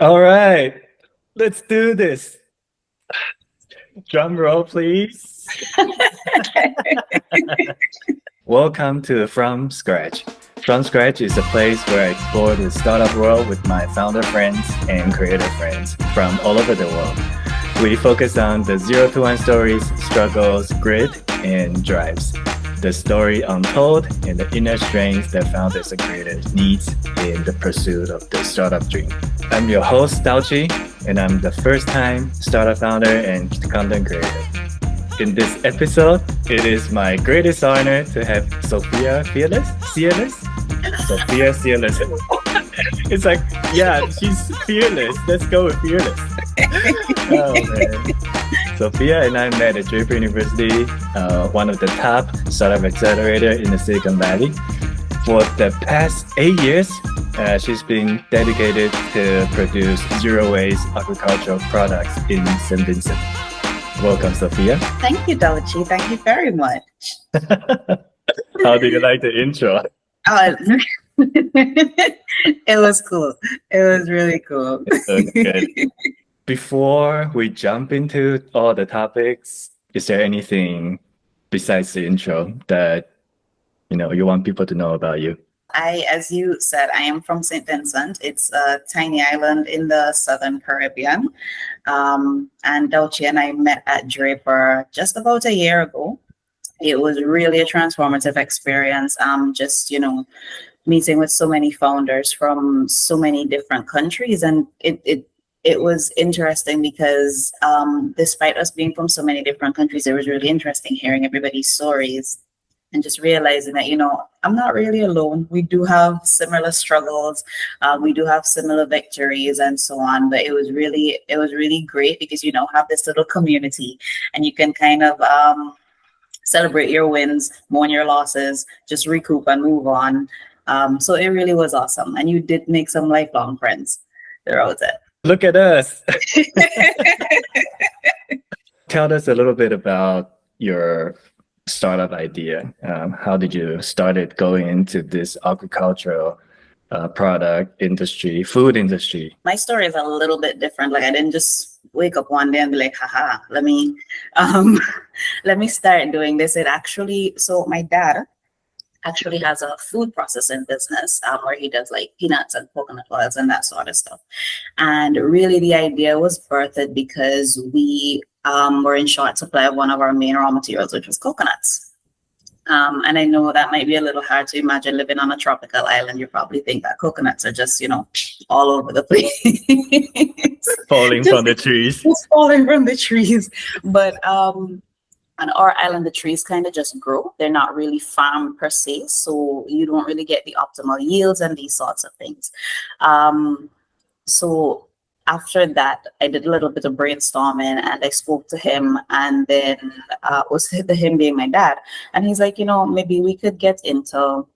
All right, let's do this. Drum roll, please. Welcome to From Scratch. From Scratch is a place where I explore the startup world with my founder friends and creator friends from all over the world. We focus on the 0 to 1 stories, struggles, grit, and drives. The story untold and the inner strength that founders and creators need in the pursuit of the startup dream. I'm your host, Daw-Chih, and I'm the first-time startup founder and content creator. In this episode, it is my greatest honor to have Sophia Fearless? Sophia Fearless. It's like, yeah, she's fearless. Let's go with fearless. Oh, man. Sophia and I met at Draper University, one of the top startup accelerator in the Silicon Valley. For the past 8 years, she's been dedicated to produce zero-waste agricultural products in St. Vincent. Welcome, Sophia. Thank you, Daw-Chih. Thank you very much. How do you like the intro? It was cool. It was really cool. Okay. Before we jump into all the topics, is there anything besides the intro that you want people to know about you? As you said, I am from St. Vincent. It's a tiny island in the Southern Caribbean. And Daw-Chih and I met at Draper just about a year ago. It was really a transformative experience. Meeting with so many founders from so many different countries. And it was interesting because despite us being from so many different countries, it was really interesting hearing everybody's stories and just realizing that, I'm not really alone. We do have similar struggles. We do have similar victories and so on. But it was really great because, have this little community and you can kind of celebrate your wins, mourn your losses, just recoup and move on. So it really was awesome. And you did make some lifelong friends throughout it. Look at us. Tell us a little bit about your startup idea. How did you start going into this agricultural product industry, food industry? My story is a little bit different. Like I didn't just wake up one day and be like, haha, let me start doing this. So my dad actually has a food processing business where he does like peanuts and coconut oils and that sort of stuff. And really the idea was birthed because we were in short supply of one of our main raw materials, which was coconuts. And I know that might be a little hard to imagine living on a tropical island. You probably think that coconuts are just, all over the place. Falling from the trees. Just falling from the trees. But on our island, the trees kind of just grow. They're not really farmed per se, so you don't really get the optimal yields and these sorts of things. So after that, I did a little bit of brainstorming and I spoke to him, and then was him being my dad. And he's like, maybe we could get into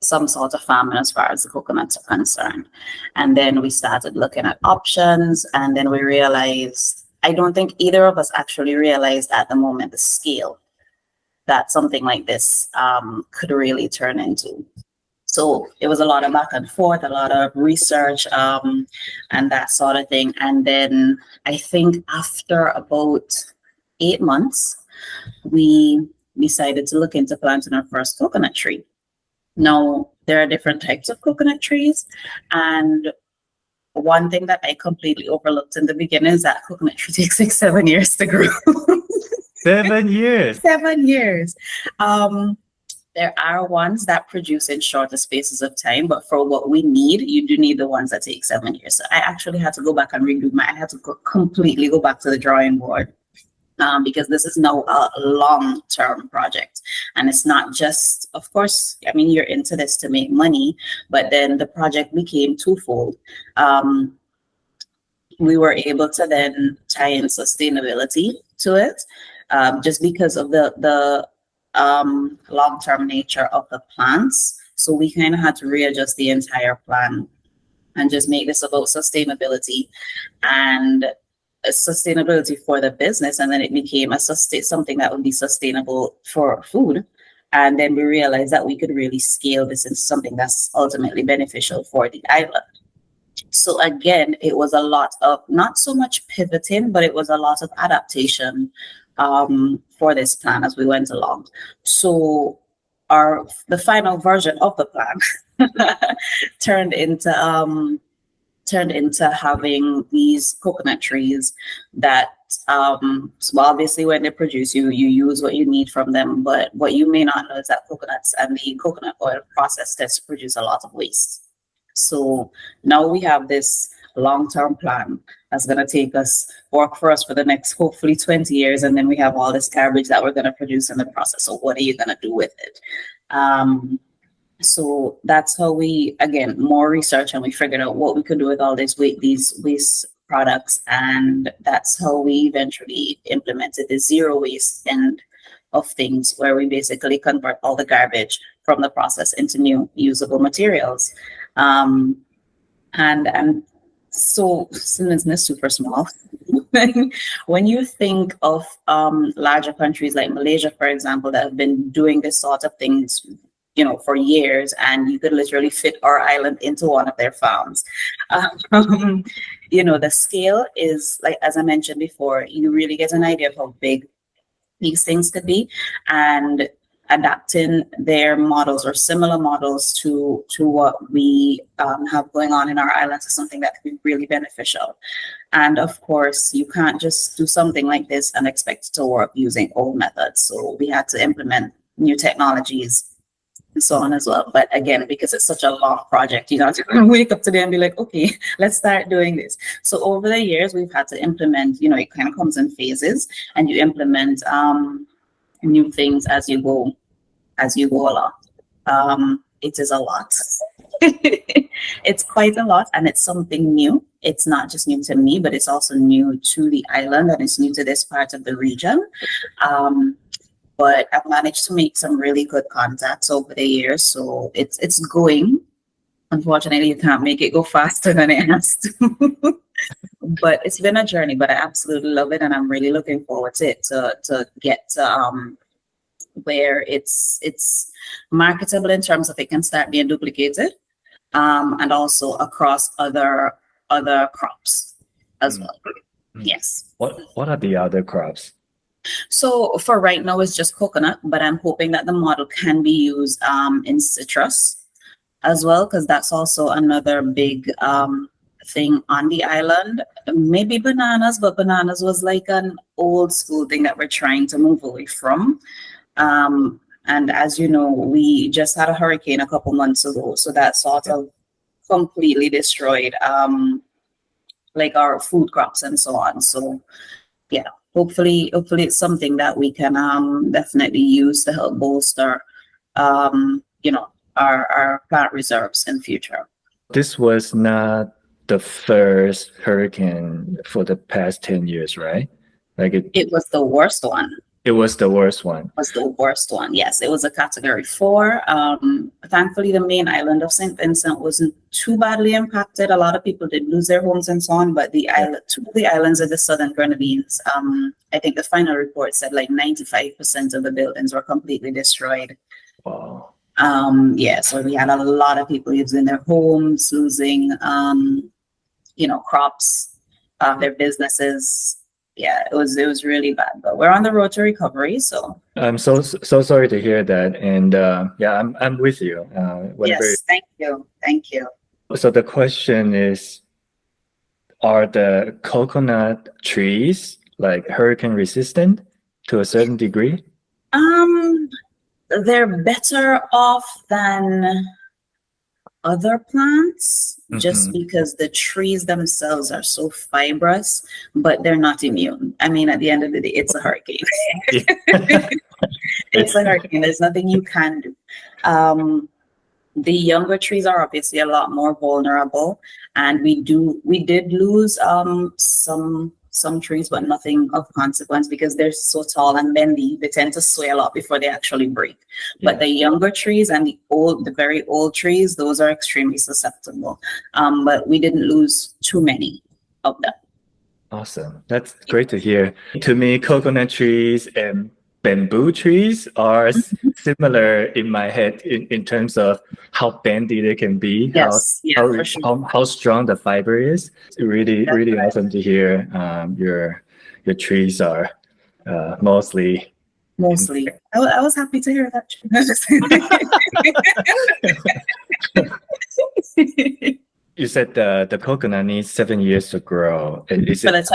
some sort of farming as far as the coconuts are concerned. And then we started looking at options, and then we realized, I don't think either of us actually realized at the moment the scale that something like this could really turn into. So it was a lot of back and forth, a lot of research and that sort of thing. And then I think after about 8 months, we decided to look into planting our first coconut tree. Now, there are different types of coconut trees, and one thing that I completely overlooked in the beginning is that coconut tree takes like 7 years to grow. 7 years. 7 years. There are ones that produce in shorter spaces of time, but for what we need, you do need the ones that take 7 years. So I actually had to go back and I had to completely go back to the drawing board. Because this is now a long-term project, and it's not just, of course, you're into this to make money, but then the project became twofold. We were able to then tie in sustainability to it, just because of the long-term nature of the plants. So we kind of had to readjust the entire plan and just make this about sustainability and sustainability for the business, and then it became something that would be sustainable for food. And then we realized that we could really scale this into something that's ultimately beneficial for the island. So again, it was a lot of not so much pivoting, but it was a lot of adaptation for this plan as we went along. So the final version of the plan turned into having these coconut trees that so obviously when they produce, you use what you need from them, but what you may not know is that coconuts and the coconut oil process tends to produce a lot of waste. So now we have this long-term plan that's going to work for us for the next hopefully 20 years, and then we have all this garbage that we're going to produce in the process. So what are you going to do with it? So that's how we, again, more research, and we figured out what we could do with all these waste products, and that's how we eventually implemented the zero waste end of things, where we basically convert all the garbage from the process into new usable materials. And so Simmons is super small. When you think of larger countries like Malaysia, for example, that have been doing this sort of things, for years, and you could literally fit our island into one of their farms. The scale is, like, as I mentioned before, you really get an idea of how big these things could be, and adapting their models or similar models to what we have going on in our islands is something that can be really beneficial. And of course, you can't just do something like this and expect it to work using old methods. So we had to implement new technologies and so on as well. But again, because it's such a long project, you have to wake up today and be like, okay, let's start doing this. So over the years, we've had to implement, it kind of comes in phases, and you implement new things as you go along. It is a lot. It's quite a lot, and it's something new. It's not just new to me, but it's also new to the island, and it's new to this part of the region. But I've managed to make some really good contacts over the years, so it's going. Unfortunately, you can't make it go faster than it has to. But it's been a journey, but I absolutely love it, and I'm really looking forward to it to get to where it's marketable in terms of it can start being duplicated, and also across other crops as well. Yes. What are the other crops? So for right now, it's just coconut, but I'm hoping that the model can be used in citrus as well, because that's also another big thing on the island. Maybe bananas, but bananas was like an old school thing that we're trying to move away from. And as you know, we just had a hurricane a couple months ago, so that sort of completely destroyed like our food crops and so on. So yeah, hopefully it's something that we can definitely use to help bolster our plant reserves in future. This was not the first hurricane for the past 10 years, right? Like it was the worst one. It was the worst one. It was the worst one. Yes, it was a category 4. Thankfully, the main island of St. Vincent wasn't too badly impacted. A lot of people did lose their homes and so on, but two of the islands of the Southern Grenadines, I think the final report said like 95% of the buildings were completely destroyed. Wow. So we had a lot of people losing their homes, losing, crops, their businesses. Yeah, it was really bad, but we're on the road to recovery. So I'm so sorry to hear that, and I'm with you. Yes, thank you. So the question is, are the coconut trees like hurricane resistant to a certain degree? They're better off than other plants, just because the trees themselves are so fibrous, but they're not immune. I mean, at the end of the day, it's a hurricane. It's a hurricane. There's nothing you can do. The younger trees are obviously a lot more vulnerable, and we did lose some trees, but nothing of consequence because they're so tall and bendy. They tend to sway a lot before they actually break. Yeah. But the younger trees and the very old trees, those are extremely susceptible. But we didn't lose too many of them. Awesome. That's great to hear. To me, coconut trees and bamboo trees are similar in my head in terms of how bendy they can be, Yes, yeah, for sure. how strong the fiber is. It's really, That's really right. awesome to hear your trees are mostly. Mostly. I was happy to hear that. You said the coconut needs 7 years to grow. Is For it?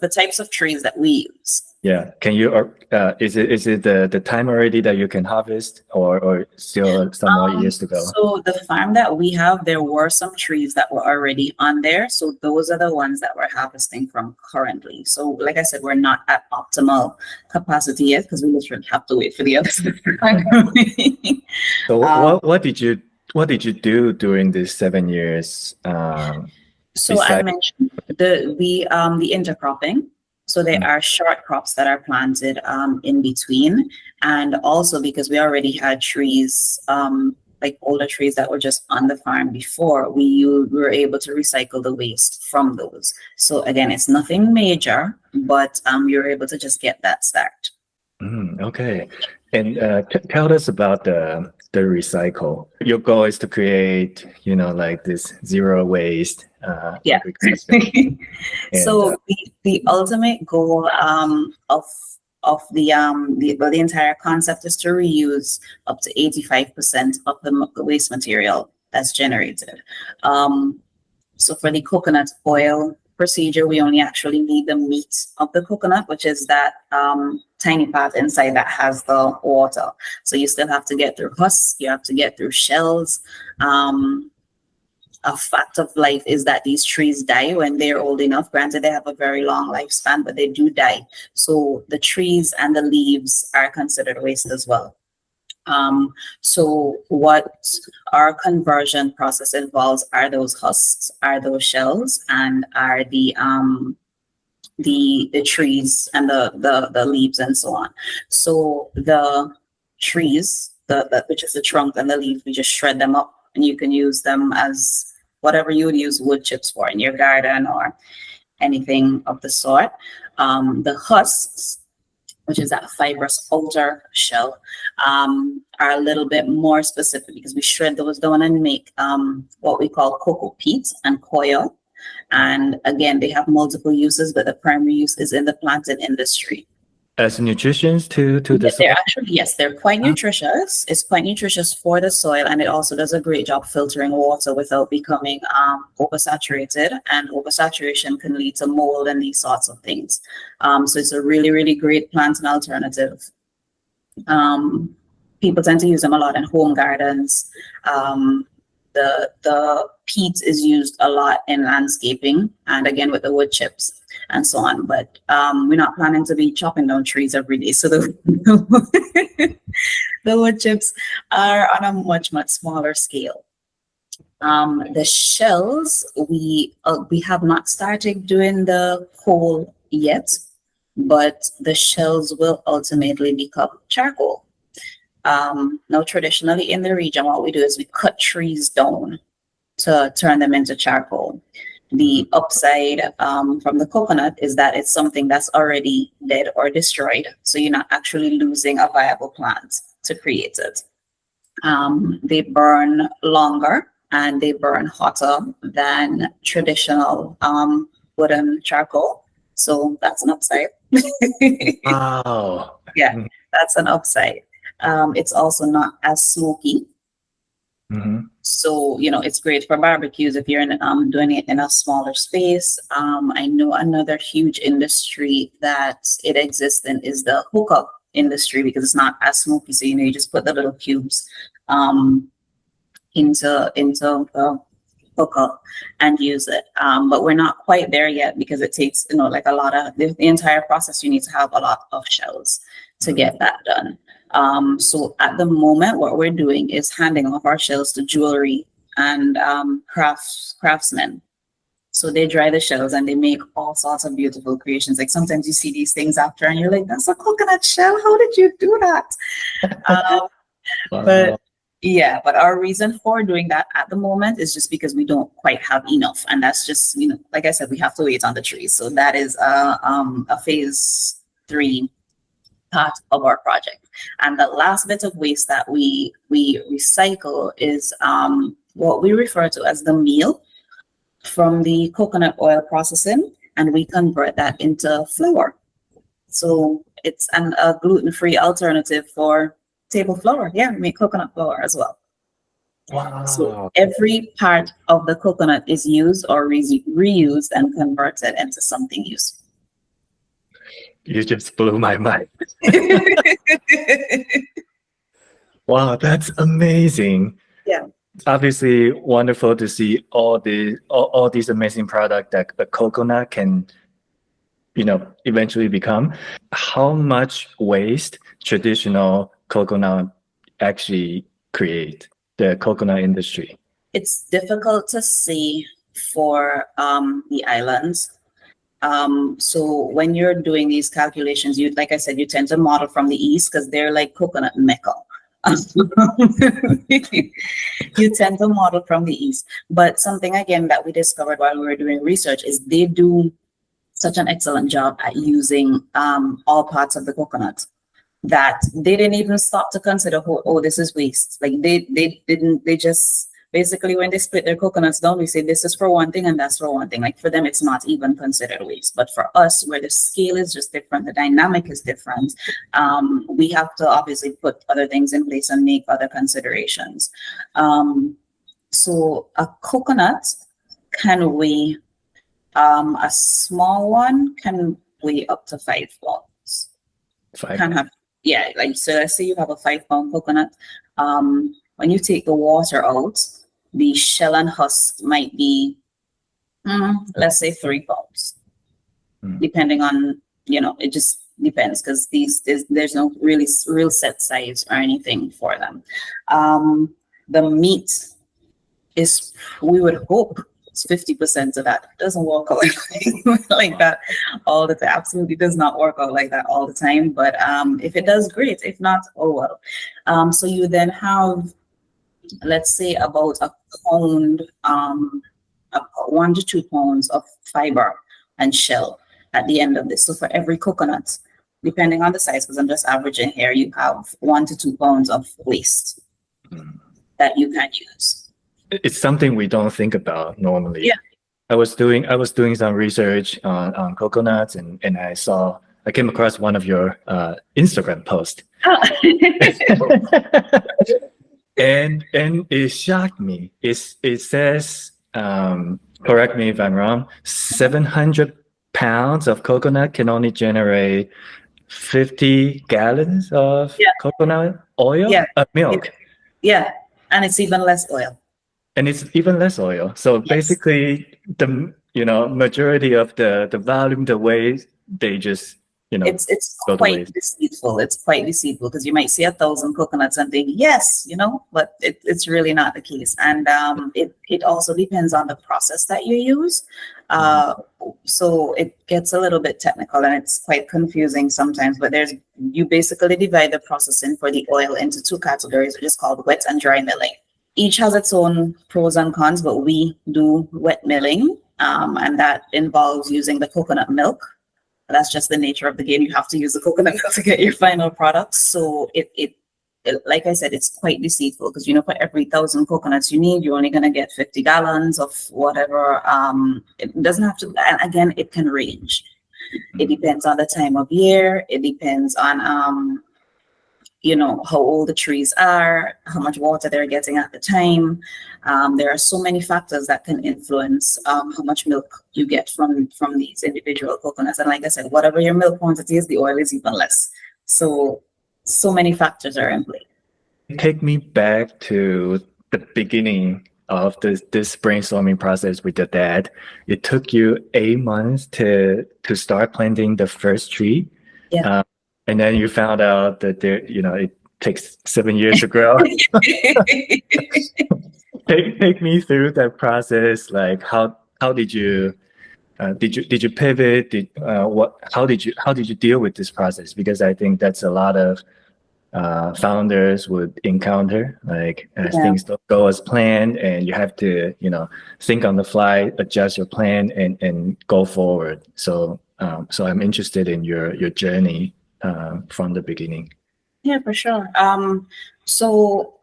the types of trees that we use. Yeah. Can you is it the time already that you can harvest or still some more years to go? So the farm that we have, there were some trees that were already on there. So those are the ones that we're harvesting from currently. So like I said, we're not at optimal capacity yet because we literally have to wait for the others to grow. So what did you do during these 7 years? So I Besides, mentioned the intercropping. So there are short crops that are planted in between, and also because we already had trees, like older trees that were just on the farm before, we were able to recycle the waste from those. So again, it's nothing major, but you're able to just get that start. okay. And tell us about the recycle. Your goal is to create, like this zero waste. Yeah. And, So the ultimate goal of the entire concept is to reuse up to 85% of the waste material that's generated. So for the coconut oil procedure, we only actually need the meat of the coconut, which is that tiny part inside that has the water. So you still have to get through husks, you have to get through shells. A fact of life is that these trees die when they're old enough. Granted, they have a very long lifespan, but they do die. So the trees and the leaves are considered waste as well. So what our conversion process involves are those husks, are those shells, and are the trees and the leaves and so on. So the trees, the which is the trunk and the leaves, we just shred them up, and you can use them as whatever you would use wood chips for in your garden or anything of the sort. The husks, which is that fibrous outer shell, are a little bit more specific because we shred those down and make what we call cocoa peat and coir. And again, they have multiple uses, but the primary use is in the planting industry. as nutrition to the soil? They're actually, yes, they're quite nutritious. It's quite nutritious for the soil, and it also does a great job filtering water without becoming oversaturated. And oversaturation can lead to mold and these sorts of things. So it's a really, really great planting alternative. People tend to use them a lot in home gardens. The peat is used a lot in landscaping, and again with the wood chips and so on. But we're not planning to be chopping down trees every day. So the wood chips are on a much, much smaller scale. The shells, we have not started doing the coal yet, but the shells will ultimately become charcoal. Now, traditionally in the region, what we do is we cut trees down to turn them into charcoal. The upside from the coconut is that it's something that's already dead or destroyed. So you're not actually losing a viable plant to create it. They burn longer and they burn hotter than traditional wooden charcoal. So that's an upside. Wow. Yeah, that's an upside. It's also not as smoky. So, it's great for barbecues if you're doing it in a smaller space. I know another huge industry that it exists in is the hookah industry because it's not as smoky. So, you just put the little cubes into the hookah and use it. But we're not quite there yet because it takes, like a lot of the entire process. You need to have a lot of shells to get that done. So at the moment, what we're doing is handing off our shells to jewelry and craftsmen. So they dry the shells and they make all sorts of beautiful creations. Like sometimes you see these things after and you're like, that's a coconut shell. How did you do that? But our reason for doing that at the moment is just because we don't quite have enough. And that's just, like I said, we have to wait on the trees. So that is a phase 3 part of our project. And the last bit of waste that we recycle is what we refer to as the meal from the coconut oil processing, and we convert that into flour. So it's a gluten-free alternative for table flour. Yeah, we make coconut flour as well. Wow. So every part of the coconut is used or reused and converted into something useful. You just blew my mind. Wow, that's amazing. Yeah. It's obviously wonderful to see all these amazing products that the coconut can, eventually become. How much waste traditional coconut actually create, the coconut industry? It's difficult to see for the islands. So when you're doing these calculations, like I said, you tend to model from the east because they're like coconut mecca. You tend to model from the east. But something again that we discovered while we were doing research is they do such an excellent job at using all parts of the coconut that they didn't even stop to consider, oh, this is waste. Like they just basically, when they split their coconuts down, we say this is for one thing and that's for one thing. Like for them, it's not even considered waste. But for us, where the scale is just different, the dynamic is different, we have to obviously put other things in place and make other considerations. So a coconut can weigh, a small one can weigh up to 5 pounds. Can have, yeah, like, so let's say you have a 5-pound coconut. When you take the water out, the shell and husk might be, let's say 3 pounds, depending on, it just depends because there's no real set size or anything for them. The meat is, we would hope, it's 50% of that. It doesn't work out like that all the time. Absolutely does not work out like that all the time. But if it does, great. If not, oh well. So you then have, let's say, about a pound, 1 to 2 pounds of fiber and shell at the end of this. So for every coconut, depending on the size, because I'm just averaging here, you have 1 to 2 pounds of waste that you can use. It's something we don't think about normally. Yeah. I was doing some research on coconuts, and I came across one of your Instagram posts. Oh. And it shocked me. It says, correct me if I'm wrong, 700 pounds of coconut can only generate 50 gallons of coconut oil, milk. Yeah, and it's even less oil. And it's even less oil. So basically, the majority of the volume, the weight, they just it's quite deceitful. It's quite deceitful because you might see 1,000 coconuts and think yes, but it's really not the case. And it also depends on the process that you use. So it gets a little bit technical and it's quite confusing sometimes. But you basically divide the processing for the oil into 2 categories, which is called wet and dry milling. Each has its own pros and cons, but we do wet milling, and that involves using the coconut milk. That's just the nature of the game. You have to use the coconut milk to get your final product. So it like I said, it's quite deceitful because for every 1,000 coconuts you need, you're only going to get 50 gallons of whatever. It doesn't have to, and again, it can range. It depends on the time of year. It depends on how old the trees are, how much water they're getting at the time. There are so many factors that can influence how much milk you get from these individual coconuts. And like I said, whatever your milk quantity is, the oil is even less. So many factors are in play. Take me back to the beginning of this brainstorming process with your dad. It took you 8 months to start planting the first tree. Yeah. And then you found out that it takes 7 years to grow. Take me through that process. Like how did you pivot? How did you deal with this process? Because I think that's a lot of founders would encounter. Like things don't go as planned, and you have to think on the fly, adjust your plan, and go forward. So I'm interested in your journey. from the beginning? Yeah, for sure. So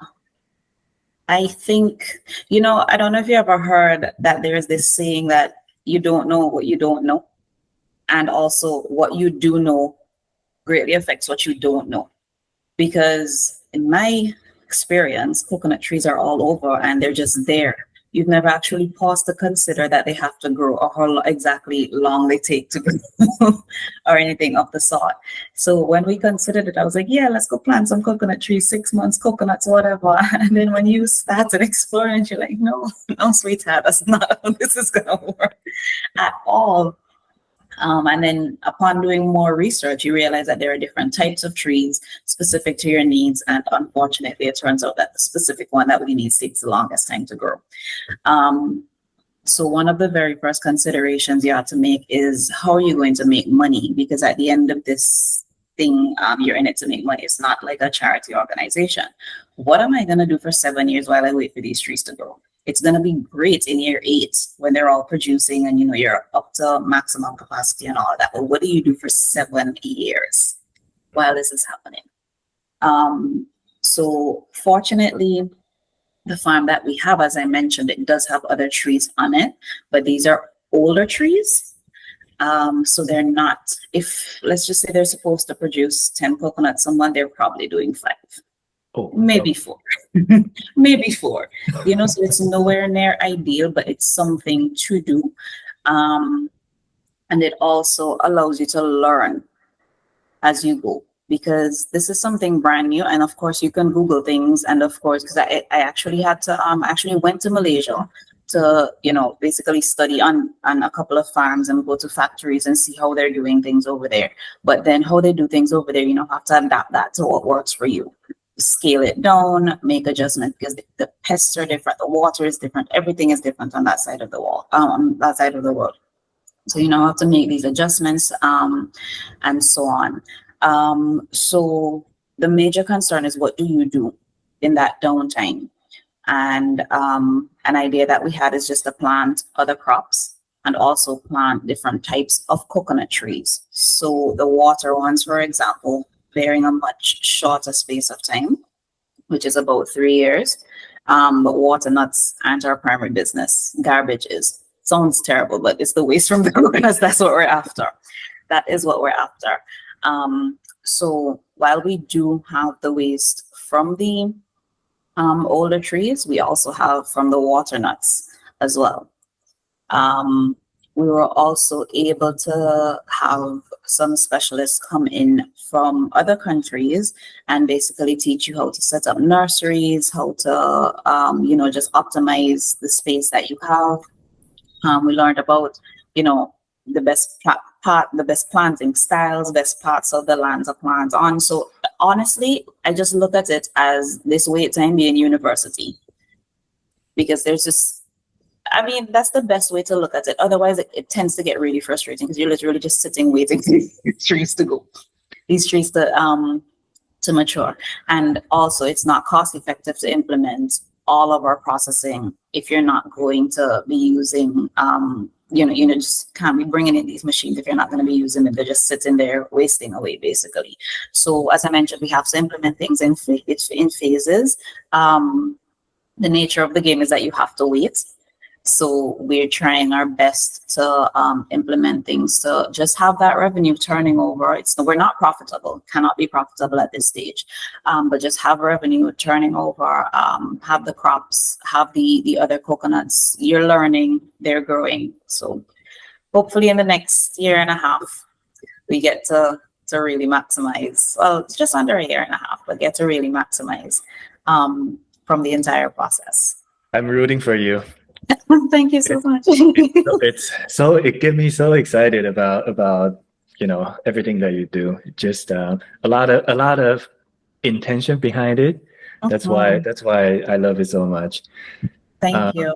I think, I don't know if you ever heard that there's this saying that you don't know what you don't know. And also what you do know greatly affects what you don't know. Because in my experience, coconut trees are all over and they're just there. You've never actually paused to consider that they have to grow or how exactly long they take to grow or anything of the sort. So when we considered it, I was like, yeah, let's go plant some coconut trees, 6 months, coconuts, whatever. And then when you started exploring, you're like, no, no, sweetheart, that's not how this is going to work at all. And then upon doing more research, you realize that there are different types of trees specific to your needs. And unfortunately, it turns out that the specific one that we need takes the longest time to grow. So one of the very first considerations you have to make is how are you going to make money? Because at the end of this thing, you're in it to make money. It's not like a charity organization. What am I going to do for 7 years while I wait for these trees to grow? It's going to be great in year 8 when they're all producing and you're up to maximum capacity and all of that. But what do you do for 7 years while this is happening? So fortunately, the farm that we have, as I mentioned, it does have other trees on it, but these are older trees. So they're not, if let's just say they're supposed to produce 10 coconuts a month, they're probably doing 5. Oh, Maybe 4. Maybe 4. So it's nowhere near ideal, but it's something to do. And it also allows you to learn as you go, because this is something brand new. And of course, you can Google things. And of course, because I actually had to, actually went to Malaysia to, basically study on a couple of farms and go to factories and see how they're doing things over there. But then how they do things over there, have to adapt that to what works for you. Scale it down, make adjustments, because the pests are different, the water is different, everything is different on that side of the wall, that side of the world. So have to make these adjustments, and so on. So the major concern is what do you do in that downtime? And an idea that we had is just to plant other crops and also plant different types of coconut trees. So the water ones, for example, bearing a much shorter space of time, which is about 3 years. But water nuts aren't our primary business. Garbage is. Sounds terrible, but it's the waste from the coconuts. That's what we're after. That is what we're after. So while we do have the waste from the older trees, we also have from the water nuts as well. We were also able to have some specialists come in from other countries and basically teach you how to set up nurseries, how to, just optimize the space that you have. We learned about, the best the best planting styles, best parts of the land to plant on. So honestly, I just look at it as this wait time being university, because there's just, that's the best way to look at it. Otherwise, it tends to get really frustrating because you're literally just sitting waiting for these trees to go, these trees to mature. And also, it's not cost effective to implement all of our processing if you're not going to be using, just can't be bringing in these machines if you're not going to be using them. They're just sitting there wasting away, basically. So as I mentioned, we have to implement things in phases. The nature of the game is that you have to wait. So we're trying our best to implement things to just have that revenue turning over. We're not profitable, cannot be profitable at this stage, but just have revenue turning over, have the crops, have the other coconuts. You're learning, they're growing. So hopefully in the next year and a half, we get to really maximize. Well, it's just under a year and a half, but get to really maximize from the entire process. I'm rooting for you. Thank you so much. It gets me so excited about everything that you do. Just a lot of intention behind it. That's why I love it so much. Thank you.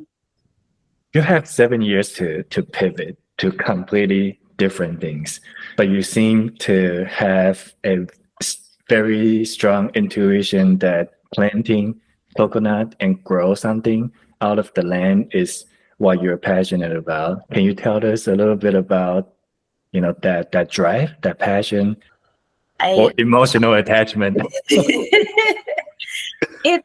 You have 7 years to pivot to completely different things, but you seem to have a very strong intuition that planting coconut and grow something out of the land is what you're passionate about. Can you tell us a little bit about, that drive, that passion? or I emotional attachment? it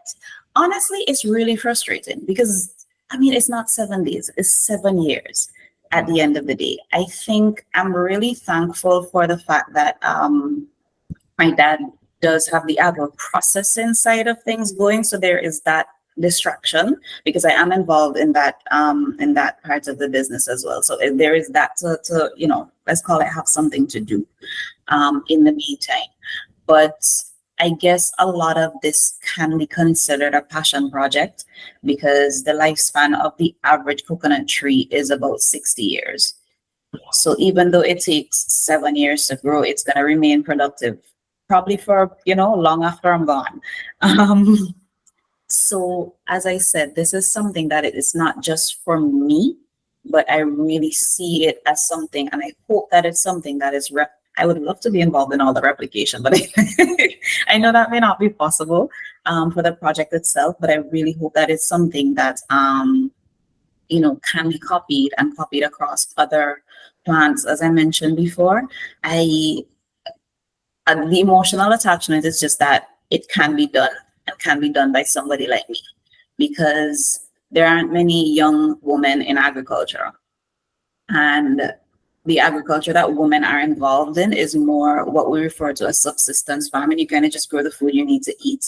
honestly, it's really frustrating because I mean, it's not 7 days, it's 7 years at the end of the day. I think I'm really thankful for the fact that my dad does have the agro processing side of things going. So there is that distraction because I am involved in that part of the business as well. So there is that to let's call it have something to do in the meantime. But I guess a lot of this can be considered a passion project because the lifespan of the average coconut tree is about 60 years. So even though it takes 7 years to grow, it's going to remain productive probably for, long after I'm gone. Um, so as I said, this is something that it is not just for me, but I really see it as something, and I hope that it's something that is I would love to be involved in all the replication, but I know that may not be possible for the project itself, but I really hope that it's something that, can be copied and copied across other plants. As I mentioned before, the emotional attachment is just that it can be done and can be done by somebody like me because there aren't many young women in agriculture. And the agriculture that women are involved in is more what we refer to as subsistence farming. You kind of just grow the food you need to eat.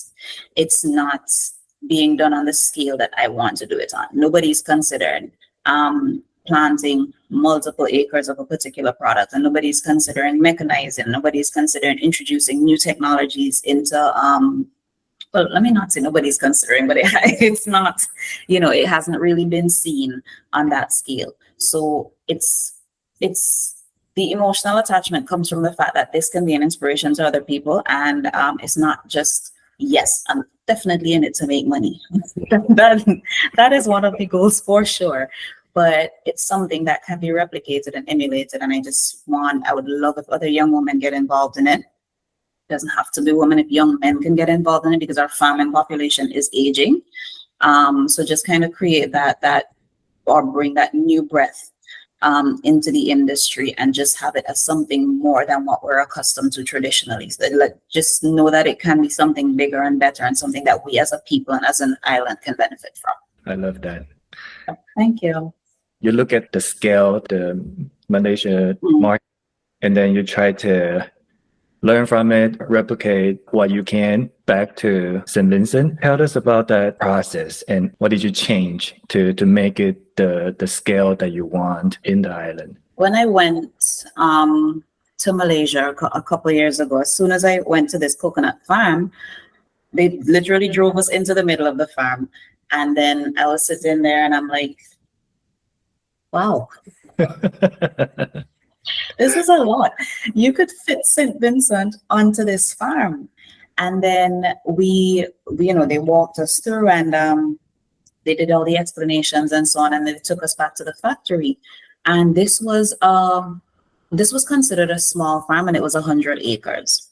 It's not being done on the scale that I want to do it on. Nobody's considered planting multiple acres of a particular product, and nobody's considering mechanizing. Nobody's considering introducing new technologies into well, let me not say nobody's considering, but it's not, it hasn't really been seen on that scale. So it's the emotional attachment comes from the fact that this can be an inspiration to other people, and it's not just, yes, I'm definitely in it to make money. that is one of the goals for sure. But it's something that can be replicated and emulated, and I would love if other young women get involved in it. Doesn't have to be women, if young men can get involved in it, because our farming population is aging. So just kind of create that or bring that new breath into the industry and just have it as something more than what we're accustomed to traditionally. So just know that it can be something bigger and better and something that we as a people and as an island can benefit from. I love that. Thank you. You look at the scale, the Malaysia market, and then you try to learn from it, replicate what you can back to St. Vincent. Tell us about that process and what did you change to make it the scale that you want in the island? When I went to Malaysia a couple of years ago, as soon as I went to this coconut farm, they literally drove us into the middle of the farm. And then I was sitting there and I'm like, wow. This is a lot. You could fit St. Vincent onto this farm. And then they walked us through and they did all the explanations and so on. And they took us back to the factory. And this was considered a small farm, and it was 100 acres,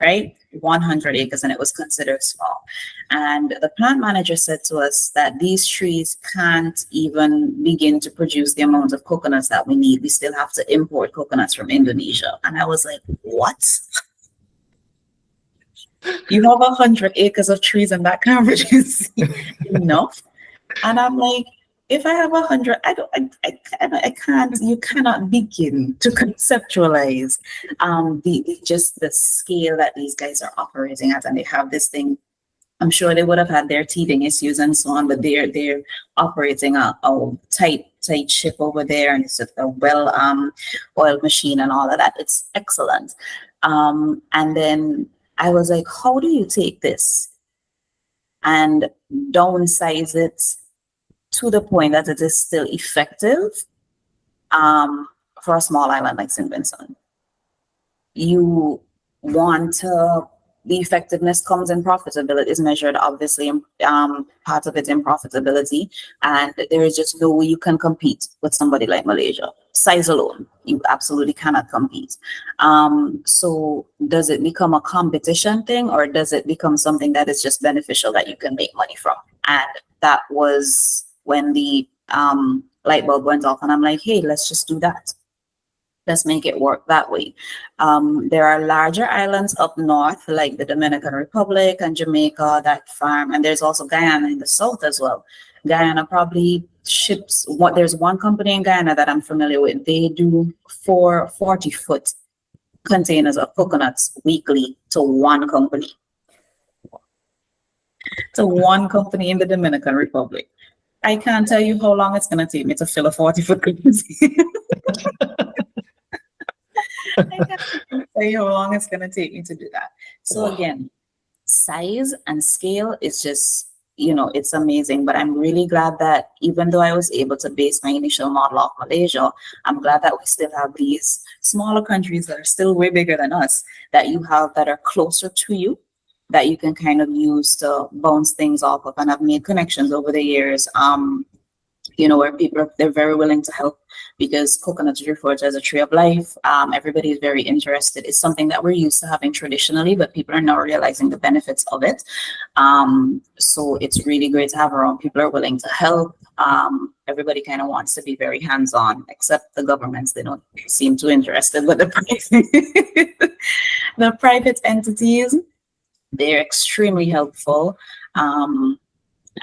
right? 100 acres, and it was considered small. And the plant manager said to us that these trees can't even begin to produce the amount of coconuts that we need. We still have to import coconuts from Indonesia. And I was like, what? You have 100 acres of trees and that can't produce enough? And I'm like, if I have 100, I can't, you cannot begin to conceptualize the scale that these guys are operating at. And they have this thing, I'm sure they would have had their teething issues and so on, but they're operating a tight ship over there, and it's a well-oiled machine and all of that. It's excellent. And then I was like, how do you take this and downsize it to the point that it is still effective for a small island like St. Vincent? You want to, the effectiveness comes in profitability, is measured obviously in part of it in profitability, and there is just no way you can compete with somebody like Malaysia. Size alone, you absolutely cannot compete. So does it become a competition thing, or does it become something that is just beneficial that you can make money from? And that was when the light bulb went off, and I'm like, hey, let's just do that. Let's make it work that way. There are larger islands up north, like the Dominican Republic and Jamaica, that farm, and there's also Guyana in the south as well. Guyana probably ships what there's one company in Guyana that I'm familiar with. They do 40-foot containers of coconuts weekly to one company. To one company in the Dominican Republic. I can't tell you how long it's gonna take me to fill a 40-foot container. I can't tell you how long it's gonna take me to do that. So again, size and scale is just, it's amazing. But I'm really glad that even though I was able to base my initial model off Malaysia, I'm glad that we still have these smaller countries that are still way bigger than us, that you have that are closer to you, that you can kind of use to bounce things off of. And I've made connections over the years, where people they're very willing to help, because coconut is referred to as a tree of life. Everybody is very interested. It's something that we're used to having traditionally, but people are now realizing the benefits of it. So it's really great to have around. People are willing to help. Everybody kind of wants to be very hands-on, except the governments. They don't seem too interested. But the private entities, they're extremely helpful.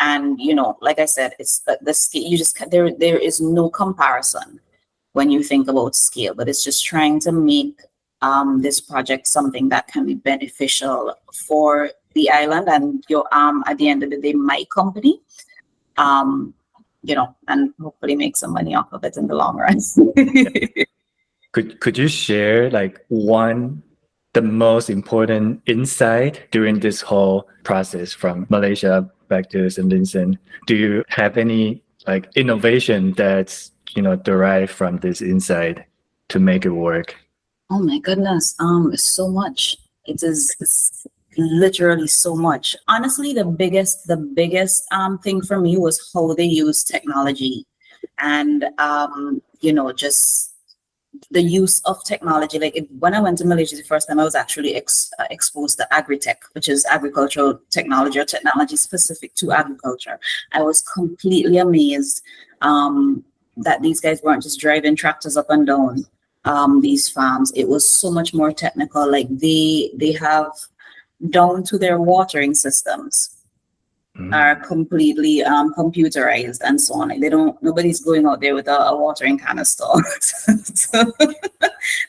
And like I said, it's the scale. There is no comparison when you think about scale, but it's just trying to make this project something that can be beneficial for the island and at the end of the day, my company, and hopefully make some money off of it in the long run. Could you share the most important insight during this whole process from Malaysia back to St. Vincent? Do you have any innovation that's derived from this insight to make it work? Oh my goodness, so much. It's literally so much. Honestly, the biggest thing for me was how they use technology, and just the use of technology. When I went to Malaysia the first time, I was actually exposed to agri-tech, which is agricultural technology or technology specific to agriculture. I was completely amazed that these guys weren't just driving tractors up and down these farms. It was so much more technical. They have down to their watering systems are completely computerized and so on. Nobody's going out there with a watering canister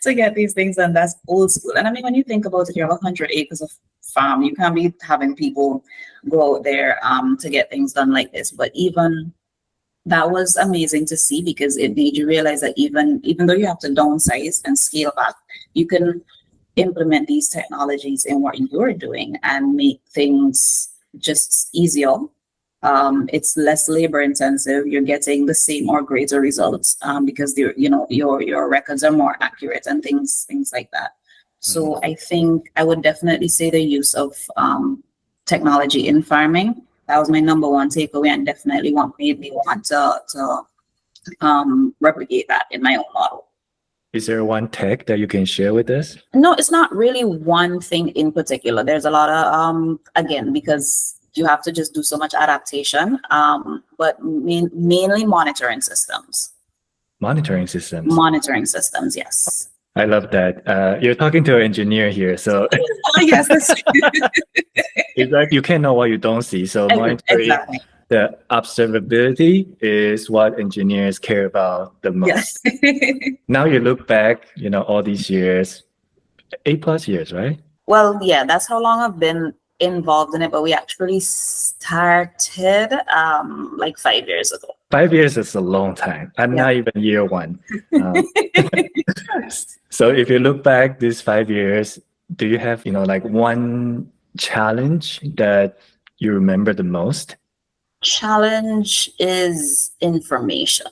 to get these things done. That's old school. And I mean, when you think about it, you have 100 acres of farm. You can't be having people go out there to get things done like this. But even that was amazing to see, because it made you realize that even though you have to downsize and scale back, you can implement these technologies in what you're doing and make things just easier. It's less labor intensive. You're getting the same or greater results because your records are more accurate and things like that. So I think I would definitely say the use of technology in farming. That was my number one takeaway, and definitely made me want to replicate that in my own model. Is there one tech that you can share with us? No, it's not really one thing in particular. There's a lot of, again, because you have to just do so much adaptation, but mainly monitoring systems. Monitoring systems? Monitoring systems, yes. I love that. You're talking to an engineer here, so oh, yes, that's it's like you can't know what you don't see. So monitoring the observability is what engineers care about the most. Yes. Now you look back, all these years, 8+ years, right? Well, yeah, that's how long I've been involved in it, but we actually started 5 years ago. 5 years is a long time. I'm not even year one. So if you look back these 5 years, do you have, one challenge that you remember the most? Challenge is information.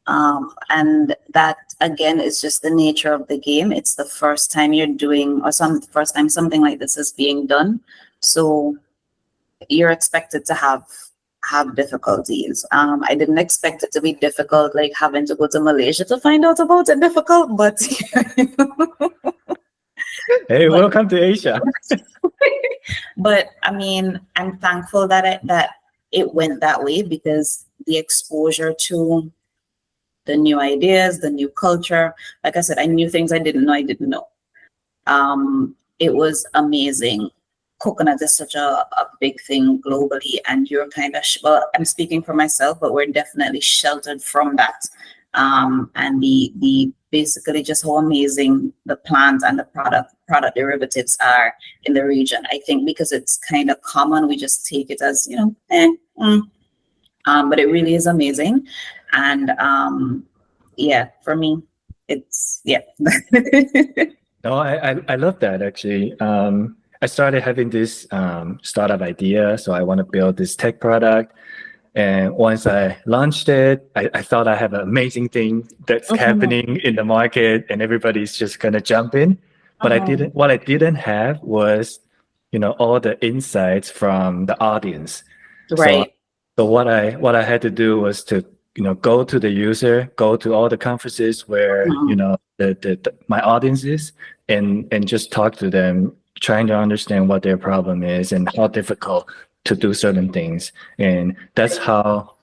And that again is just the nature of the game. It's the first time you're doing, first time something like this is being done. So you're expected to have difficulties. I didn't expect it to be difficult, like having to go to Malaysia to find out about it difficult, but hey, welcome to Asia. But I mean, I'm thankful that it went that way, because the exposure to the new ideas, the new culture. Like I said, I knew things I didn't know. It was amazing. Coconut is such a big thing globally, and you're kind of well, I'm speaking for myself, but we're definitely sheltered from that. And the basically just how amazing the plant and the product derivatives are in the region. I think because it's kind of common, we just take it as, but it really is amazing. And yeah, for me, it's yeah. No, I love that actually. I started having this startup idea, so I want to build this tech product. And once I launched it, I thought I have an amazing thing that's happening in the market, and everybody's just gonna jump in. But I didn't. What I didn't have was, all the insights from the audience. Right. So what I had to do was to go to the user, go to all the conferences where my audience is, and just talk to them, trying to understand what their problem is and how difficult to do certain things. And that's how,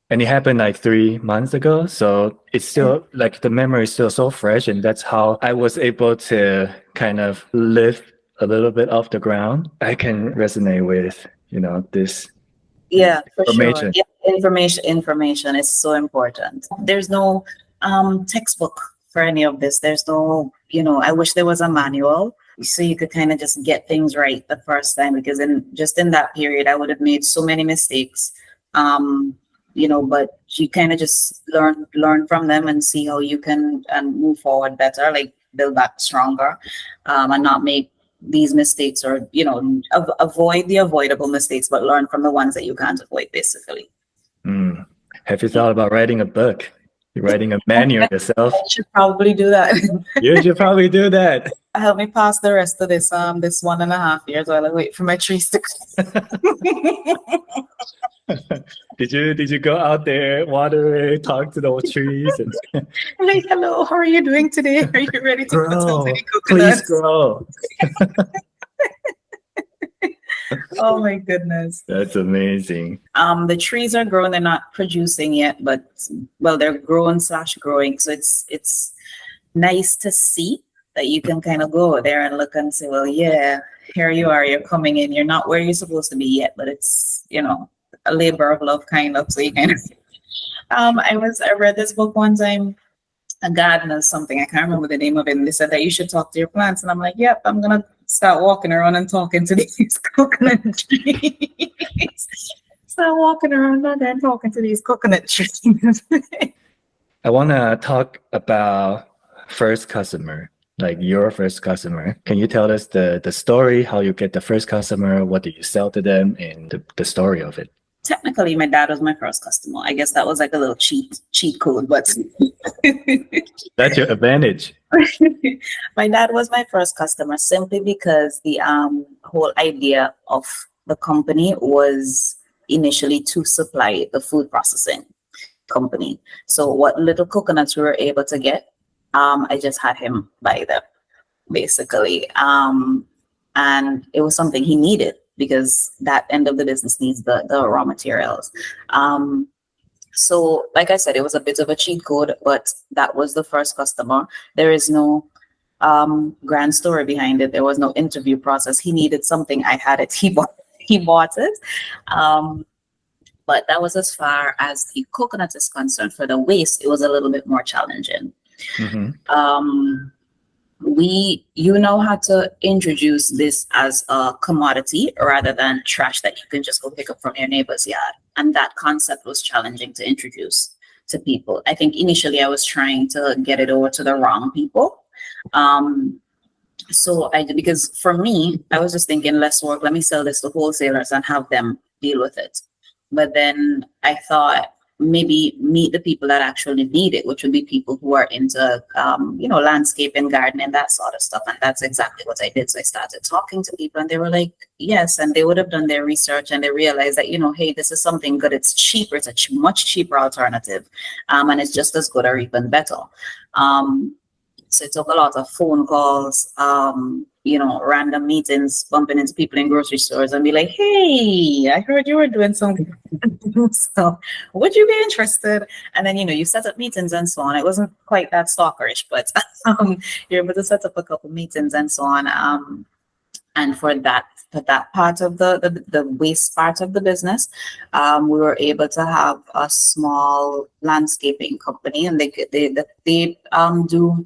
and it happened like 3 months ago. So it's still like the memory is still so fresh, and that's how I was able to kind of lift a little bit off the ground. I can resonate with this. Yeah, for sure. Information. Yeah, information is so important. There's no textbook for any of this. There's no, I wish there was a manual so you could kind of just get things right the first time, because in that period I would have made so many mistakes. But you kind of just learn from them and see how you can move forward better, like build back stronger, and not make these mistakes, or avoid the avoidable mistakes, but learn from the ones that you can't avoid, basically. Have you thought about writing a book? You're writing a manual yourself. I should probably do that. You should probably do that. Help me pass the rest of this 1.5 years while I wait for my trees to Did you go out there, water it, talk to those trees? And like, hello, how are you doing today? Are you ready to grow? any Please grow. Oh my goodness. That's amazing. The trees are growing, they're not producing yet, but they're growing / growing. So it's nice to see that you can kind of go there and look and say, well, yeah, here you are, you're coming in. You're not where you're supposed to be yet, but it's, a labor of love kind of. So you kind of I read this book one time, a gardener something, I can't remember the name of it, and they said that you should talk to your plants, and I'm like, yep, I'm gonna start walking around and talking to these coconut trees. Start walking around and talking to these coconut trees. I want to talk about first customer, like your first customer. Can you tell us the story, how you get the first customer, what did you sell to them, and the story of it? Technically, my dad was my first customer. I guess that was like a little cheat code, but that's your advantage. My dad was my first customer simply because the whole idea of the company was initially to supply the food processing company. So what little coconuts we were able to get, I just had him buy them, basically. And it was something he needed, because that end of the business needs the raw materials. So like I said, it was a bit of a cheat code, but that was the first customer. There is no grand story behind it. There was no interview process. He needed something, I had it, he bought it. But that was as far as the coconut is concerned. For the waste, it was a little bit more challenging. You know how to introduce this as a commodity rather than trash that you can just go pick up from your neighbor's yard. And that concept was challenging to introduce to people. I think initially I was trying to get it over to the wrong people. Because for me, I was just thinking less work, let me sell this to wholesalers and have them deal with it. But then I thought, maybe meet the people that actually need it, which would be people who are into, landscaping, gardening, that sort of stuff. And that's exactly what I did. So I started talking to people, and they were like, yes. And they would have done their research, and they realized that, hey, this is something good. It's cheaper. It's a much cheaper alternative. And it's just as good or even better. So it took a lot of phone calls, random meetings, bumping into people in grocery stores and be like, hey, I heard you were doing something. So would you be interested? And then, you set up meetings and so on. It wasn't quite that stalkerish, but you're able to set up a couple meetings and so on. And for that part of the waste part of the business, we were able to have a small landscaping company, and they do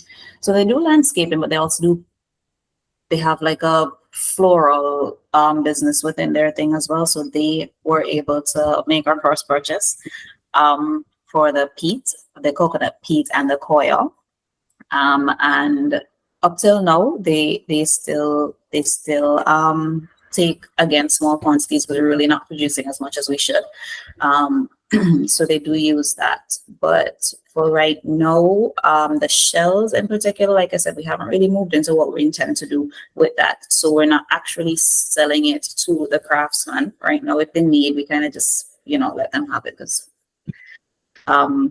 landscaping, but they have like a floral business within their thing as well. So they were able to make our first purchase for the coconut peat and the coil, and up till now, they still take again small quantities, but we're really not producing as much as we should. So they do use that. But for right now, the shells in particular, like I said, we haven't really moved into what we intend to do with that. So we're not actually selling it to the craftsman right now. If they need, we kind of just let them have it, because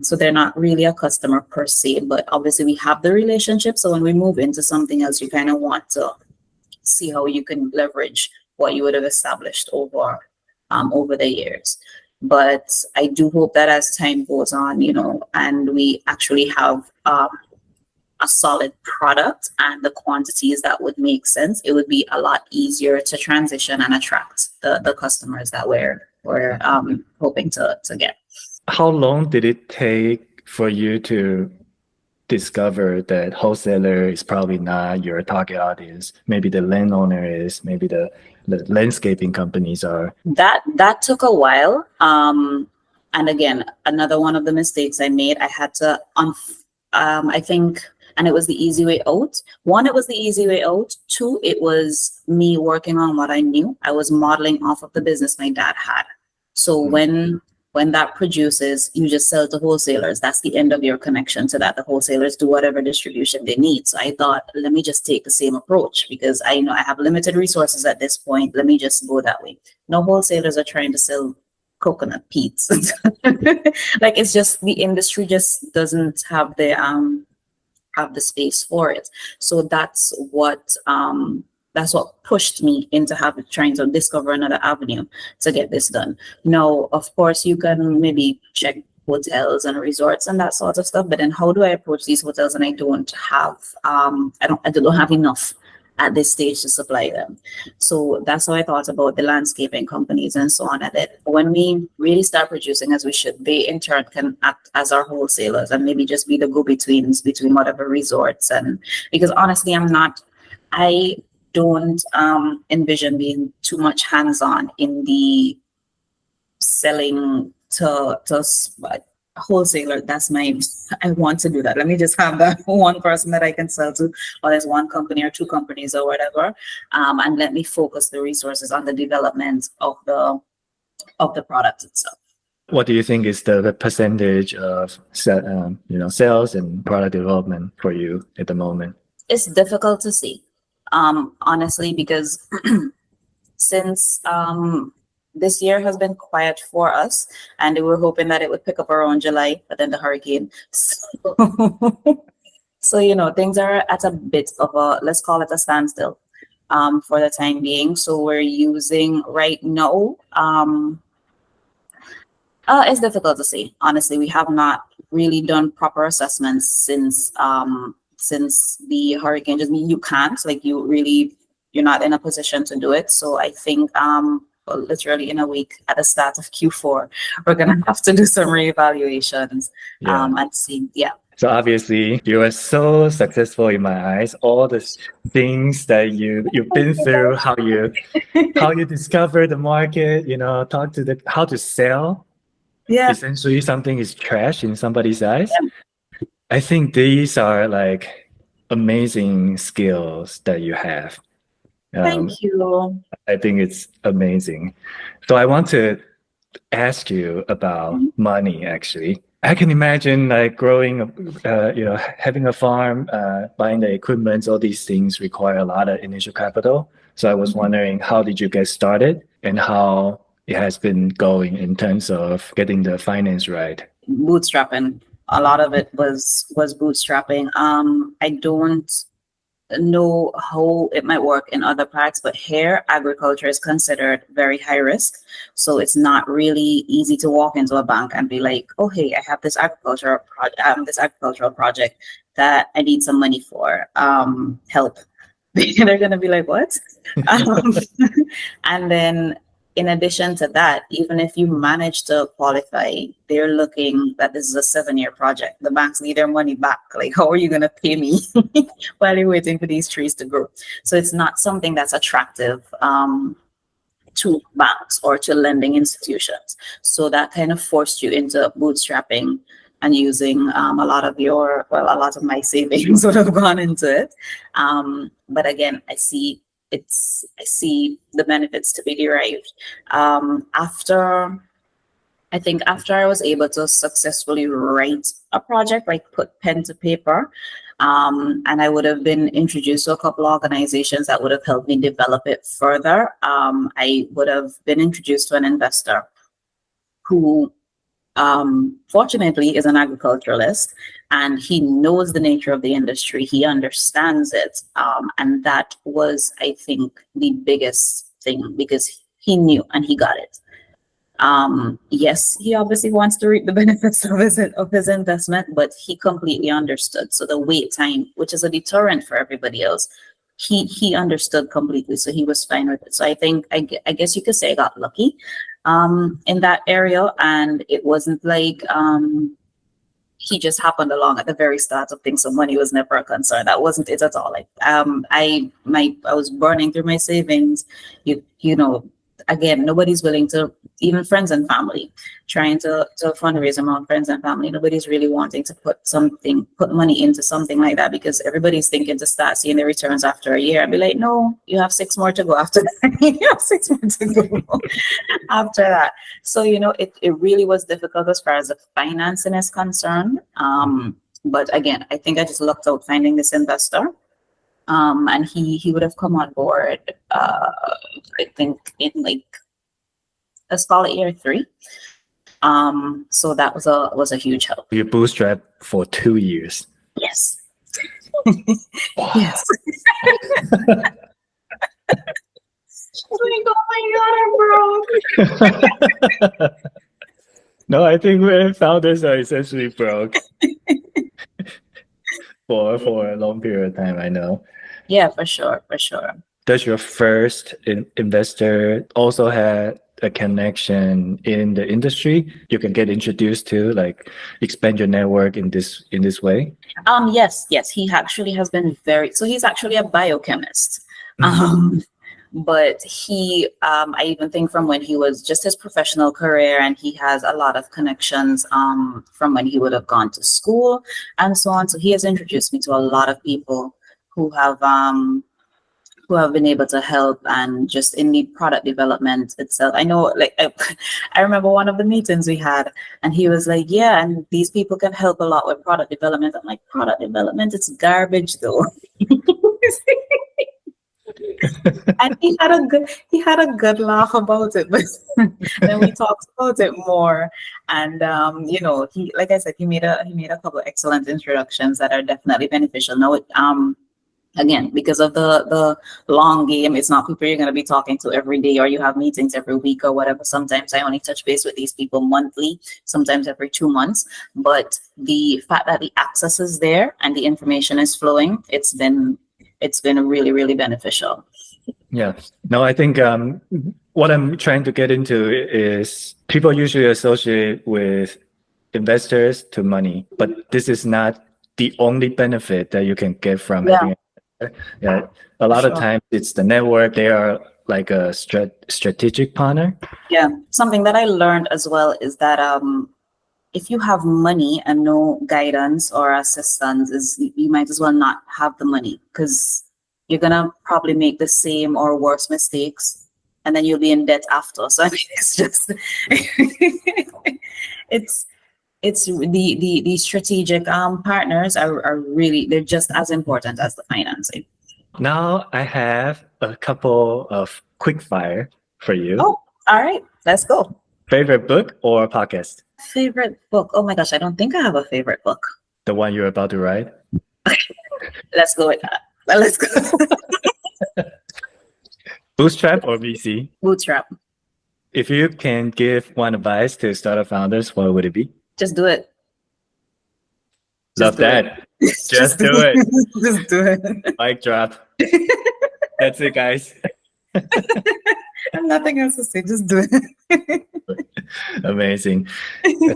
so they're not really a customer per se, but obviously we have the relationship. So when we move into something else, you kind of want to see how you can leverage what you would have established over the years. But I do hope that as time goes on, and we actually have a solid product and the quantities that would make sense, it would be a lot easier to transition and attract the customers that we're hoping to get. How long did it take for you to discover that wholesaler is probably not your target audience? Maybe the landowner is, maybe the landscaping companies are. That took a while. And again, another one of the mistakes I made, I had to, I think, and it was the easy way out. One, it was the easy way out. Two, it was me working on what I knew. I was modeling off of the business my dad had. So when that produces, you just sell to wholesalers. That's the end of your connection to that. The wholesalers do whatever distribution they need. So I thought, let me just take the same approach, because I know I have limited resources at this point. Let me just go that way. No wholesalers are trying to sell coconut peats. Like, it's just, the industry just doesn't have the space for it. So that's what pushed me into trying to discover another avenue to get this done. Now, of course, you can maybe check hotels and resorts and that sort of stuff, but then how do I approach these hotels? And I don't have, I don't have enough at this stage to supply them. So that's how I thought about the landscaping companies and so on. And then when we really start producing as we should, they in turn can act as our wholesalers and maybe just be the go-betweens between whatever resorts. And because honestly, I don't envision being too much hands-on in the selling to wholesaler. I want to do that. Let me just have that one person that I can sell to, or there's one company or two companies or whatever, and let me focus the resources on the development of the product itself. What do you think is the percentage of sales and product development for you at the moment? It's difficult to see. Honestly, because since this year has been quiet for us, and we were hoping that it would pick up around July, but then the hurricane. So things are at a bit of a, let's call it a standstill for the time being. So we're using right now, it's difficult to say. Honestly, we have not really done proper assessments since the hurricane. Just mean you can't, like, you're not in a position to do it. So I think literally in a week at the start of Q4, we're gonna have to do some reevaluations and see. So obviously you are so successful in my eyes. All the things that you've been through, how you discover the market, talk to how to sell. Yeah. Essentially something is trash in somebody's eyes. Yeah. I think these are like amazing skills that you have. Thank you. I think it's amazing. So I want to ask you about money, actually. I can imagine like growing, having a farm, buying the equipment, all these things require a lot of initial capital. So I was wondering, how did you get started and how it has been going in terms of getting the finance right? Bootstrapping. A lot of it was bootstrapping. I don't know how it might work in other parts, but here agriculture is considered very high risk. So it's not really easy to walk into a bank and be like, oh hey, I have this agricultural project that I need some money for. Help. They're gonna be like, what? Um, and then in addition to that, even if you manage to qualify, they're looking that this is a 7-year project. The banks need their money back. Like, how are you gonna pay me while you're waiting for these trees to grow? So it's not something that's attractive to banks or to lending institutions. So that kind of forced you into bootstrapping and using a lot of my savings would have gone into it. But again, I see the benefits to be derived. After I was able to successfully write a project, like put pen to paper, and I would have been introduced to a couple of organizations that would have helped me develop it further. I would have been introduced to an investor who fortunately is an agriculturalist, and he knows the nature of the industry. He understands it. And that was, I think, the biggest thing, because he knew and he got it. Yes, he obviously wants to reap the benefits of his investment, but he completely understood. So the wait time, which is a deterrent for everybody else, he understood completely. So he was fine with it. So I guess you could say I got lucky in that area, and it wasn't like he just happened along at the very start of things, so money was never a concern. That wasn't it at all. Like I was burning through my savings. You know, again, nobody's willing to, even friends and family, trying to fundraise among friends and family. Nobody's really wanting to put money into something like that, because everybody's thinking to start seeing the returns after a year and be like, no, you have 6 more to go after that. You have 6 more to go after that. So, it really was difficult as far as the financing is concerned. But again, I think I just lucked out finding this investor. And he would have come on board, I think in let's call it year 3. So that was a huge help. You bootstrap for 2 years. Yes. Yes. Like, oh my God, I'm broke. No, I think we founders are essentially broke for a long period of time, I know. Yeah, for sure. Does your first investor also have a connection in the industry you can get introduced to, like expand your network in this way? Yes, he actually has been he's actually a biochemist. But he, I even think from when he was just his professional career, and he has a lot of connections from when he would have gone to school and so on. So he has introduced me to a lot of people who have been able to help, and just in the product development itself. I know, like, I remember one of the meetings we had, and he was like, yeah, and these people can help a lot with product development. I'm like, product development, it's garbage though. And he had a good laugh about it, but then we talked about it more. And he, like I said, he made a couple of excellent introductions that are definitely beneficial. Now, again, because of the long game, it's not people you're going to be talking to every day, or you have meetings every week or whatever. Sometimes I only touch base with these people monthly, sometimes every 2 months. But the fact that the access is there and the information is flowing, it's been really, really beneficial. Yeah. No, I think what I'm trying to get into is people usually associate with investors to money, but this is not the only benefit that you can get from having. Yeah, a lot of times it's the network. They are like a strategic partner. Yeah, something that I learned as well is that if you have money and no guidance or assistance, you might as well not have the money, because you're gonna probably make the same or worse mistakes, and then you'll be in debt after. So I mean, it's just it's the strategic partners are really, they're just as important as the financing. Now I have a couple of quick fire for you. Oh, all right, let's go. Favorite book or podcast? favorite book. Oh my gosh, I don't think I have a favorite book. The one you're about to write? Let's go with that. Let's go. Bootstrap or VC? Bootstrap. If you can give one advice to startup founders, what would it be? Just do it. Love do it. that. Just do it. Just do it. Mic drop. That's it, guys. And nothing else to say. Just do it. Amazing.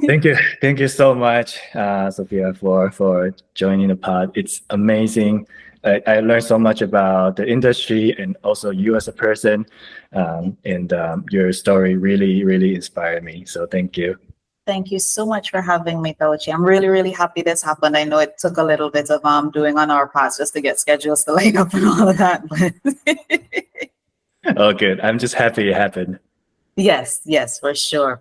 Thank you so much, Sophia, for joining the pod. It's amazing. I learned so much about the industry and also you as a person. And your story really inspired me. So thank you. Thank you so much for having me, Daw-Chih. I'm really happy this happened. I know it took a little bit of doing on our parts just to get schedules to line up and all of that. But Oh, good. I'm just happy it happened. Yes, for sure.